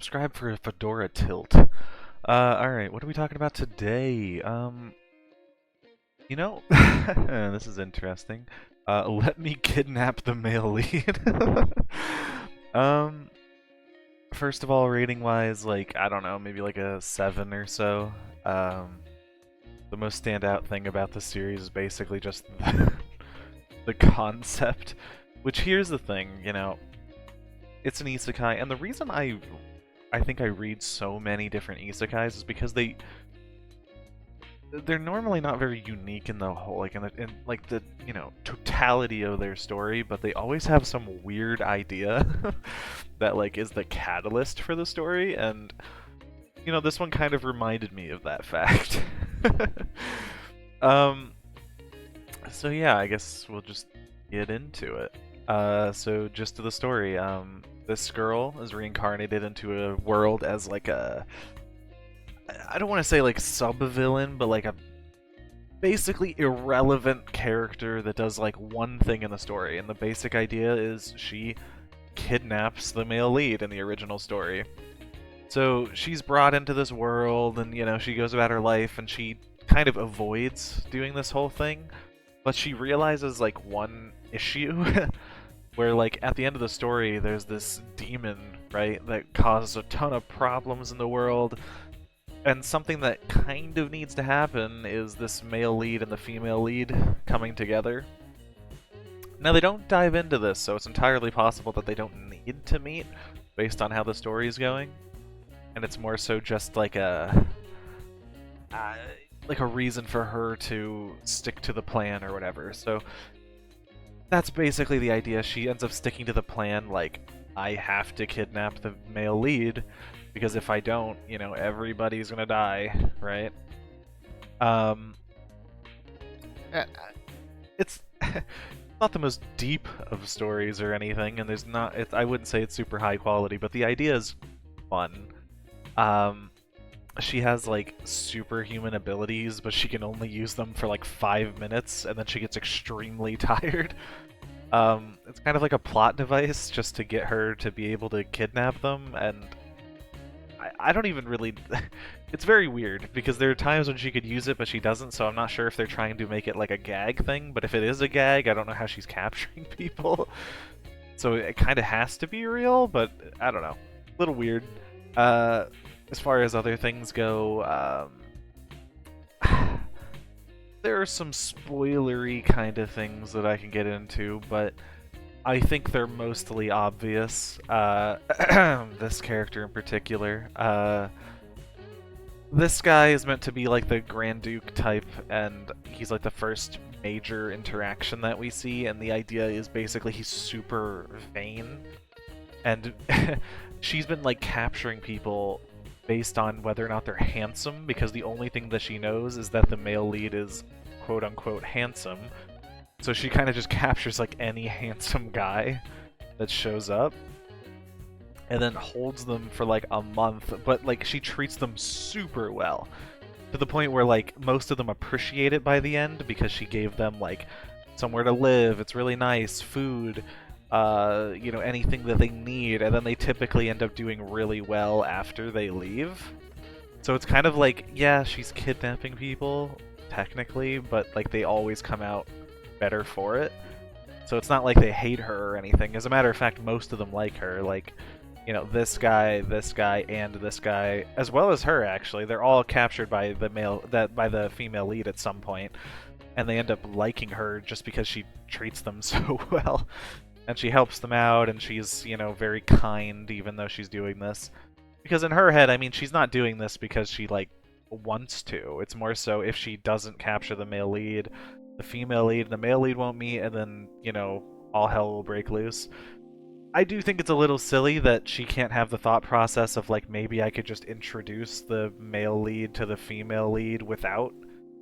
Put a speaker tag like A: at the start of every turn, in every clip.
A: subscribe for a fedora tilt. Alright, what are we talking about today? This is interesting. Let me kidnap the male lead. Um, First of all, rating-wise, like, I don't know, maybe like a 7 or so. The most standout thing about the series is basically just the concept. Which, here's the thing, it's an isekai, and the reason I think I read so many different isekais is because they're normally not very unique in the whole, like in like the totality of their story, but they always have some weird idea that like is the catalyst for the story, and this one kind of reminded me of that fact. um, so yeah, I guess we'll just get into it. So just to the story, this girl is reincarnated into a world as like I don't want to say like sub-villain, but like a basically irrelevant character that does like one thing in the story, and the basic idea is she kidnaps the male lead in the original story. So she's brought into this world, and she goes about her life, and she kind of avoids doing this whole thing, but she realizes like one issue where like at the end of the story there's this demon, right, that causes a ton of problems in the world, and something that kind of needs to happen is this male lead and the female lead coming together. Now, they don't dive into this, so it's entirely possible that they don't need to meet based on how the story is going, and it's more so just like a reason for her to stick to the plan or whatever. So that's basically the idea. She ends up sticking to the plan, like, I have to kidnap the male lead, because if I don't, everybody's gonna die, right? It's not the most deep of stories or anything, and there's not. I wouldn't say it's super high quality, but the idea is fun. She has like superhuman abilities, but she can only use them for like 5 minutes, and then she gets extremely tired. It's kind of like a plot device just to get her to be able to kidnap them, and I don't even really... It's very weird, because there are times when she could use it, but she doesn't, so I'm not sure if they're trying to make it like a gag thing, but if it is a gag, I don't know how she's capturing people. So it kind of has to be real, but I don't know. A little weird. As far as other things go, there are some spoilery kind of things that I can get into, but I think they're mostly obvious. This character in particular. This guy is meant to be like the Grand Duke type, and he's like the first major interaction that we see, and the idea is basically he's super vain, and she's been like capturing people based on whether or not they're handsome, because the only thing that she knows is that the male lead is quote-unquote handsome. So she kind of just captures like any handsome guy that shows up, and then holds them for like a month, but like she treats them super well, to the point where like most of them appreciate it by the end, because she gave them like somewhere to live, it's really nice, food, anything that they need, and then they typically end up doing really well after they leave. So it's kind of like, yeah, she's kidnapping people, technically, but like they always come out better for it. So it's not like they hate her or anything. As a matter of fact, most of them like her. Like, this guy, and this guy, as well as her, actually. They're all captured by the female lead at some point, and they end up liking her just because she treats them so well. And she helps them out, and she's, very kind, even though she's doing this. Because in her head, I mean, she's not doing this because she, like, wants to. It's more so if she doesn't capture the male lead, the female lead and the male lead won't meet, and then, all hell will break loose. I do think it's a little silly that she can't have the thought process of, like, maybe I could just introduce the male lead to the female lead without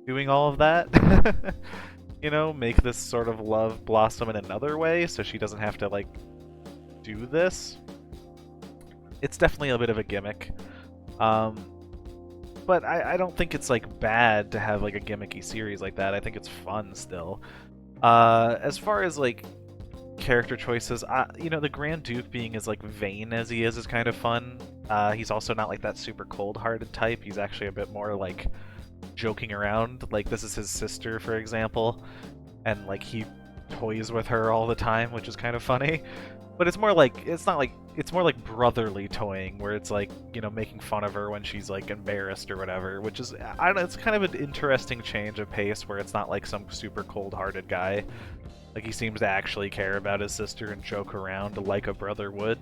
A: doing all of that. Make this sort of love blossom in another way, so she doesn't have to, like, do this. It's definitely a bit of a gimmick. But I don't think it's, like, bad to have, like, a gimmicky series like that. I think it's fun still. As far as, like, character choices, the Grand Duke being as, like, vain as he is kind of fun. He's also not like that super cold-hearted type. He's actually a bit more like joking around. Like this is his sister, for example, and like he toys with her all the time, which is kind of funny. But it's more like it's not like it's more like brotherly toying, where it's like, you know, making fun of her when she's like embarrassed or whatever, which is, I don't know, it's kind of an interesting change of pace where it's not like some super cold-hearted guy. Like he seems to actually care about his sister and joke around like a brother would.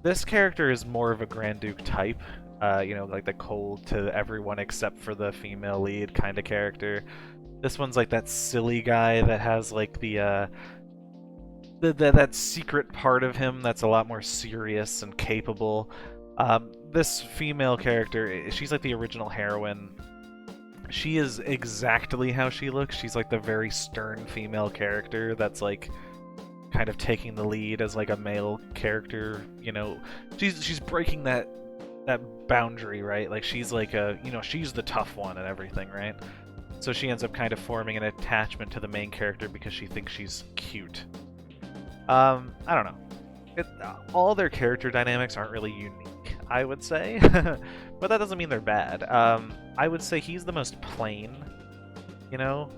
A: This character is more of a Grand Duke type, you know, like the cold to everyone except for the female lead kind of character. This one's like that silly guy that has like that secret part of him that's a lot more serious and capable. This female character, she's like the original heroine. She is exactly how she looks. She's like the very stern female character that's like kind of taking the lead as like a male character. You know, she's breaking that boundary, right? Like she's like a, you know, she's the tough one and everything, right? So she ends up kind of forming an attachment to the main character because she thinks she's cute. I don't know. All their character dynamics aren't really unique, I would say, but that doesn't mean they're bad. I would say he's the most plain, you know,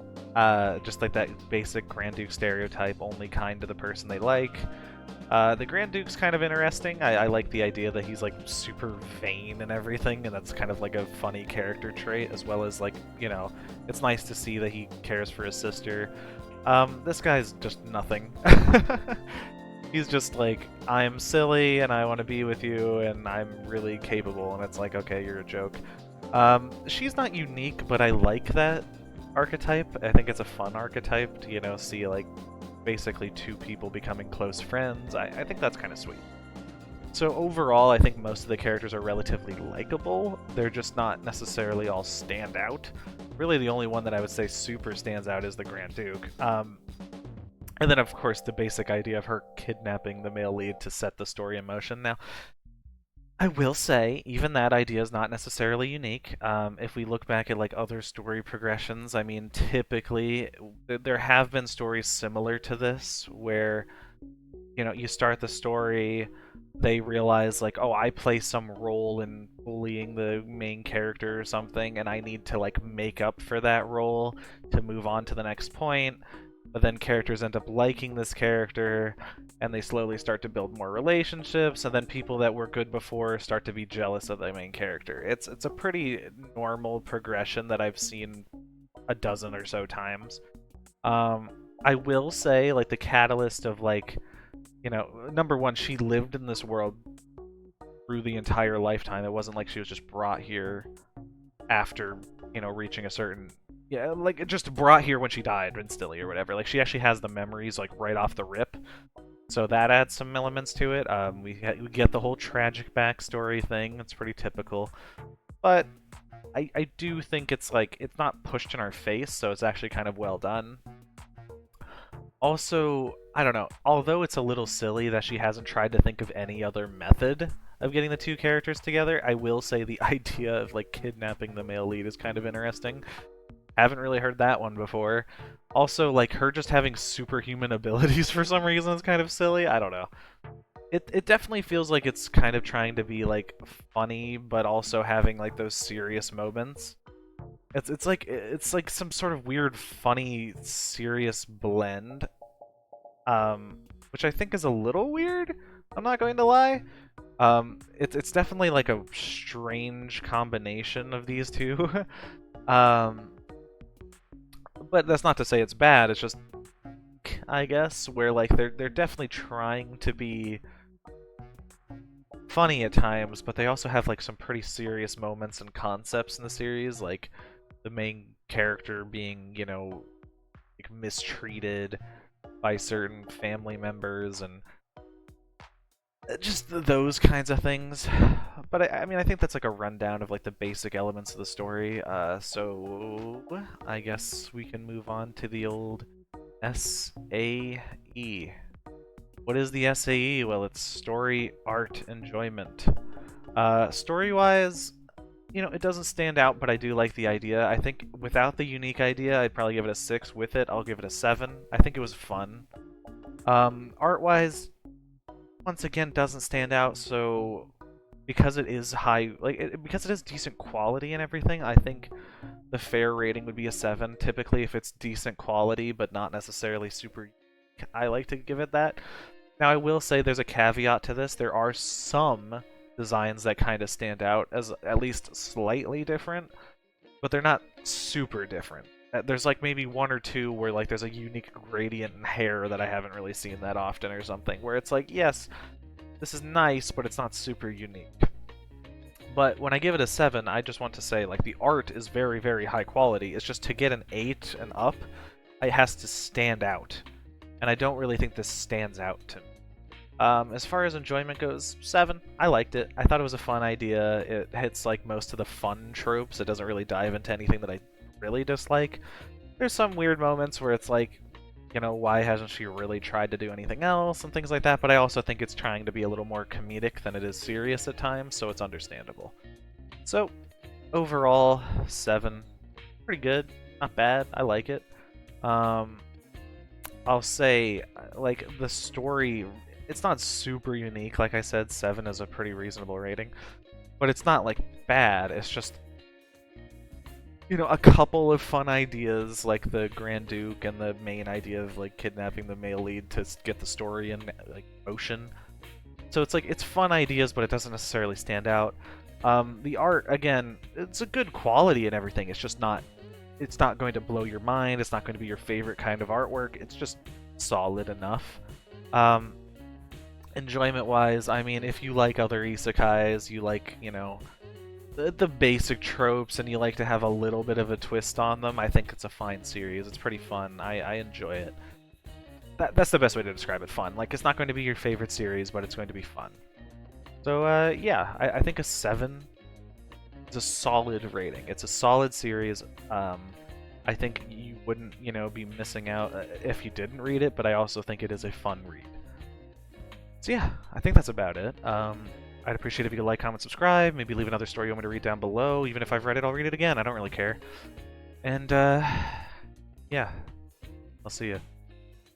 A: just like that basic Grand Duke stereotype, only kind to the person they like. The Grand Duke's kind of interesting. I like the idea that he's like super vain and everything, and that's kind of like a funny character trait, as well as like, you know, it's nice to see that he cares for his sister. This guy's just nothing. He's just like, I'm silly and I want to be with you and I'm really capable, and it's like, okay, you're a joke. She's not unique, but I like that archetype. I think it's a fun archetype to, you know, see like basically two people becoming close friends. I think that's kind of sweet. So overall, I think most of the characters are relatively likable. They're just not necessarily all stand out. Really, the only one that I would say super stands out is the Grand Duke. And then, of course, the basic idea of her kidnapping the male lead to set the story in motion. Now, I will say, even that idea is not necessarily unique. If we look back at like other story progressions, I mean, typically there have been stories similar to this where, you know, you start the story, they realize like, oh, I play some role in bullying the main character or something, and I need to like make up for that role to move on to the next point. But then characters end up liking this character, and they slowly start to build more relationships, and then people that were good before start to be jealous of the main character. It's a pretty normal progression that I've seen a dozen or so times. I will say, like, the catalyst of, like, you know, number one, she lived in this world through the entire lifetime. It wasn't like she was just brought here after, you know, reaching a certain... Yeah, like, just brought here when she died instantly or whatever. Like, she actually has the memories, like, right off the rip. So that adds some elements to it. We get the whole tragic backstory thing. It's pretty typical. But I do think it's, like, it's not pushed in our face, so it's actually kind of well done. Also, I don't know, although it's a little silly that she hasn't tried to think of any other method of getting the two characters together, I will say the idea of, like, kidnapping the male lead is kind of interesting. Haven't really heard that one before. Also, like, her just having superhuman abilities for some reason is kind of silly. I don't know. It definitely feels like it's kind of trying to be, like, funny, but also having, like, those serious moments. It's like some sort of weird, funny, serious blend. Which I think is a little weird. I'm not going to lie. It's definitely like a strange combination of these two. But that's not to say it's bad. It's just, I guess, where like they're definitely trying to be funny at times, but they also have like some pretty serious moments and concepts in the series, like the main character being, you know, like mistreated by certain family members and just those kinds of things. But I mean, I think that's like a rundown of like the basic elements of the story. So I guess we can move on to the old SAE. What is the SAE? Well, it's story, art, enjoyment. Story-wise, you know, it doesn't stand out, but I do like the idea. I think without the unique idea, I'd probably give it a 6. With it, I'll give it a 7. I think it was fun. Art-wise, once again, doesn't stand out, so because it is high, because it is decent quality and everything, I think the fair rating would be a 7. Typically, if it's decent quality but not necessarily super, I like to give it that. Now, I will say there's a caveat to this. There are some designs that kind of stand out as at least slightly different, but they're not super different. There's like maybe one or two where like there's a unique gradient in hair that I haven't really seen that often or something, where it's like, yes, this is nice, but it's not super unique. But when I give it a 7, I just want to say, like, the art is very, very high quality. It's just to get an 8 and up, it has to stand out. And I don't really think this stands out to me. As far as enjoyment goes, 7. I liked it. I thought it was a fun idea. It hits, like, most of the fun tropes. It doesn't really dive into anything that I really dislike. There's some weird moments where it's like, you know, why hasn't she really tried to do anything else and things like that, but I also think it's trying to be a little more comedic than it is serious at times, so it's understandable. So, overall, 7. Pretty good. Not bad. I like it. I'll say, like, the story, it's not super unique. Like I said, 7 is a pretty reasonable rating, but it's not, like, bad. It's just, you know, a couple of fun ideas, like the Grand Duke and the main idea of, like, kidnapping the male lead to get the story in, like, motion. So it's like, it's fun ideas, but it doesn't necessarily stand out. The art, again, it's a good quality and everything. It's not going to blow your mind. It's not going to be your favorite kind of artwork. It's just solid enough. Enjoyment-wise, I mean, if you like other isekais, you like, you know, the basic tropes, and you like to have a little bit of a twist on them, I think it's a fine series. It's pretty fun. I enjoy it. That's the best way to describe it, fun. Like, it's not going to be your favorite series, but it's going to be fun. So, yeah, I think a 7 is a solid rating. It's a solid series. I think you wouldn't, you know, be missing out if you didn't read it, but I also think it is a fun read. So yeah, I think that's about it. I'd appreciate if you could like, comment, subscribe, maybe leave another story you want me to read down below. Even if I've read it, I'll read it again. I don't really care. And, yeah, I'll see you.